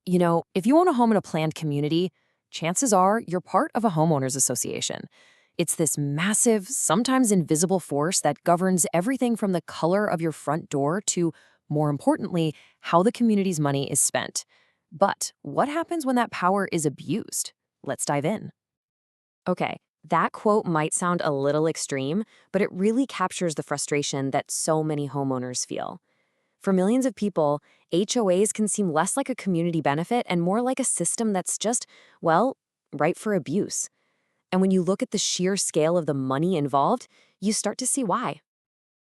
If you own a home in a planned community, chances are you're part of a homeowners association. It's this massive, sometimes invisible force that governs everything from the color of your front door to, more importantly, how the community's money is spent. But what happens when that power is abused? Let's dive in. Okay, that quote might sound a little extreme, but it really captures the frustration that so many homeowners feel. For millions of people, HOAs can seem less like a community benefit and more like a system that's just, well, ripe for abuse. And when you look at the sheer scale of the money involved, you start to see why.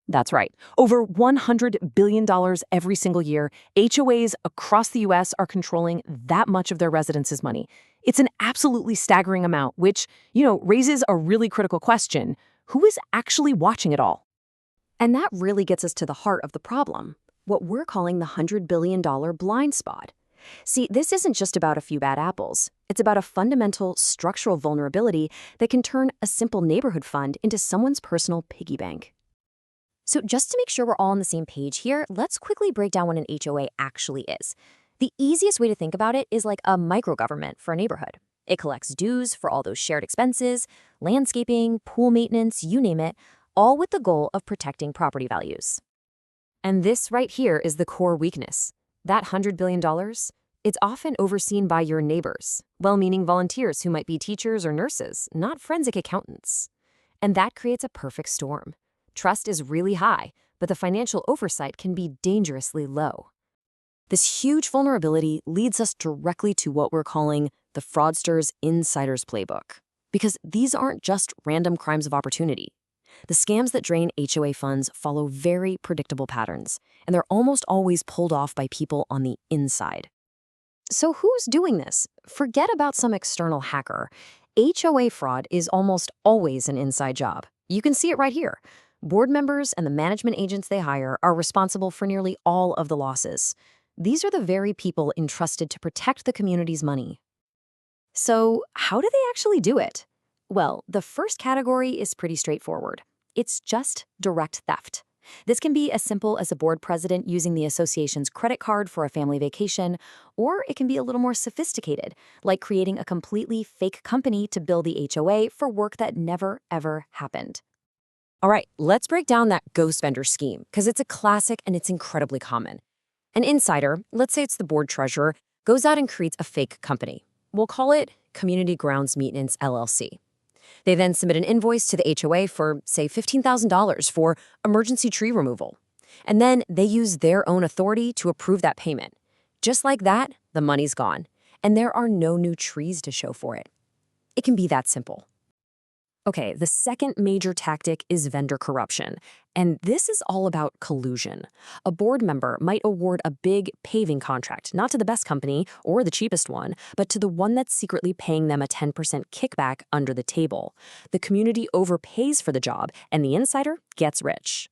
That's right. Over $100 billion every single year, HOAs across the U.S. are controlling that much of their residents' money. It's an absolutely staggering amount, which, raises a really critical question. Who is actually watching it all? And that really gets us to the heart of the problem, what we're calling the $100 billion blind spot. See, this isn't just about a few bad apples. It's about a fundamental structural vulnerability that can turn a simple neighborhood fund into someone's personal piggy bank. So just to make sure we're all on the same page here, let's quickly break down what an HOA actually is. The easiest way to think about it is like a microgovernment for a neighborhood. It collects dues for all those shared expenses, landscaping, pool maintenance, you name it, all with the goal of protecting property values. And this right here is the core weakness. That $100 billion, it's often overseen by your neighbors, well-meaning volunteers who might be teachers or nurses, not forensic accountants. And that creates a perfect storm. Trust is really high, but the financial oversight can be dangerously low. This huge vulnerability leads us directly to what we're calling the fraudster's insider's playbook. Because these aren't just random crimes of opportunity. The scams that drain HOA funds follow very predictable patterns, and they're almost always pulled off by people on the inside. So who's doing this? Forget about some external hacker. HOA fraud is almost always an inside job. You can see it right here. Board members and the management agents they hire are responsible for nearly all of the losses. These are the very people entrusted to protect the community's money. So how do they actually do it? Well, the first category is pretty straightforward. It's just direct theft. This can be as simple as a board president using the association's credit card for a family vacation, or it can be a little more sophisticated, like creating a completely fake company to bill the HOA for work that never, ever happened. All right, let's break down that ghost vendor scheme, because it's a classic and it's incredibly common. An insider, let's say it's the board treasurer, goes out and creates a fake company. We'll call it Community Grounds Maintenance, LLC. They then submit an invoice to the HOA for, say, $15,000 for emergency tree removal. And then they use their own authority to approve that payment. Just like that, the money's gone, and there are no new trees to show for it. It can be that simple. Okay, the second major tactic is vendor corruption, and this is all about collusion. A board member might award a big paving contract, not to the best company or the cheapest one, but to the one that's secretly paying them a 10% kickback under the table. The community overpays for the job, and the insider gets rich.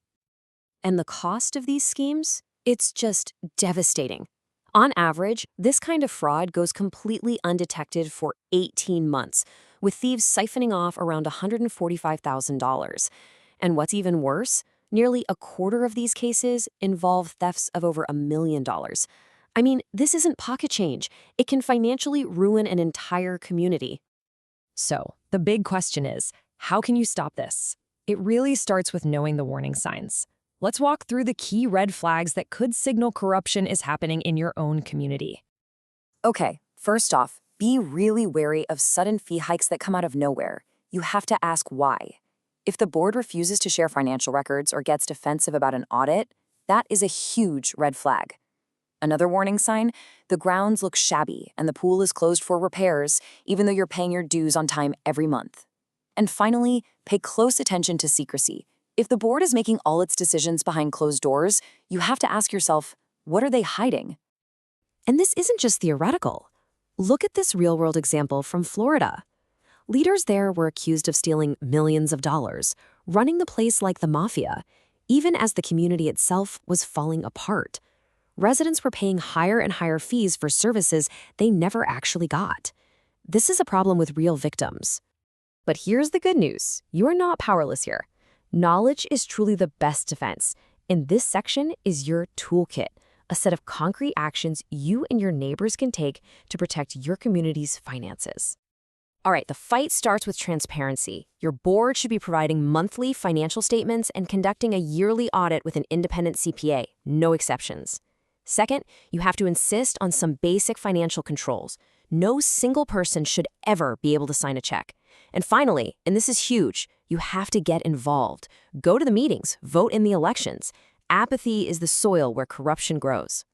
And the cost of these schemes? It's just devastating. On average, this kind of fraud goes completely undetected for 18 months, with thieves siphoning off around $145,000. And what's even worse, nearly a quarter of these cases involve thefts of over $1 million. I mean, this isn't pocket change. It can financially ruin an entire community. So, the big question is, how can you stop this? It really starts with knowing the warning signs. Let's walk through the key red flags that could signal corruption is happening in your own community. Okay, first off, be really wary of sudden fee hikes that come out of nowhere. You have to ask why. If the board refuses to share financial records or gets defensive about an audit, that is a huge red flag. Another warning sign, the grounds look shabby and the pool is closed for repairs, even though you're paying your dues on time every month. And finally, pay close attention to secrecy. If the board is making all its decisions behind closed doors, you have to ask yourself, what are they hiding? And this isn't just theoretical. Look at this real-world example from Florida. Leaders there were accused of stealing millions of dollars, running the place like the mafia, even as the community itself was falling apart. Residents were paying higher and higher fees for services they never actually got. This is a problem with real victims. But here's the good news. You are not powerless here. Knowledge is truly the best defense, and this section is your toolkit, a set of concrete actions you and your neighbors can take to protect your community's finances. All right, the fight starts with transparency. Your board should be providing monthly financial statements and conducting a yearly audit with an independent CPA, no exceptions. Second, you have to insist on some basic financial controls. No single person should ever be able to sign a check. And finally, and this is huge, you have to get involved. Go to the meetings, vote in the elections. Apathy is the soil where corruption grows.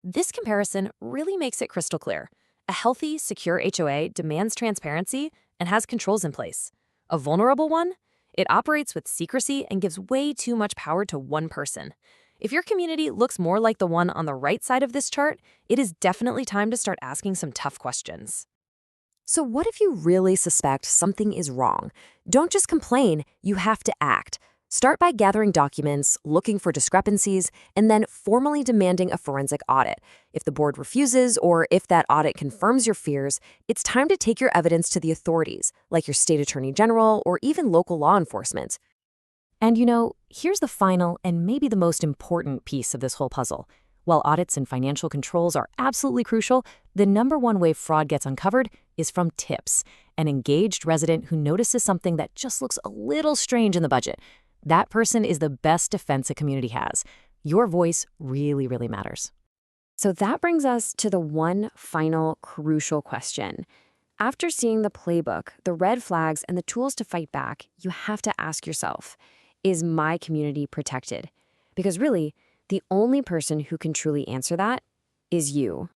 This comparison really makes it crystal clear. A healthy, secure HOA demands transparency and has controls in place. A vulnerable one? It operates with secrecy and gives way too much power to one person. If your community looks more like the one on the right side of this chart, it is definitely time to start asking some tough questions. So what if you really suspect something is wrong? Don't just complain, you have to act. Start by gathering documents, looking for discrepancies, and then formally demanding a forensic audit. If the board refuses or if that audit confirms your fears, it's time to take your evidence to the authorities, like your state attorney general or even local law enforcement. And here's the final and maybe the most important piece of this whole puzzle. While audits and financial controls are absolutely crucial, the number one way fraud gets uncovered is from tips. An engaged resident who notices something that just looks a little strange in the budget. That person is the best defense a community has. Your voice really, really matters. So that brings us to the one final crucial question. After seeing the playbook, the red flags, and the tools to fight back, you have to ask yourself, is my community protected? Because really, the only person who can truly answer that is you.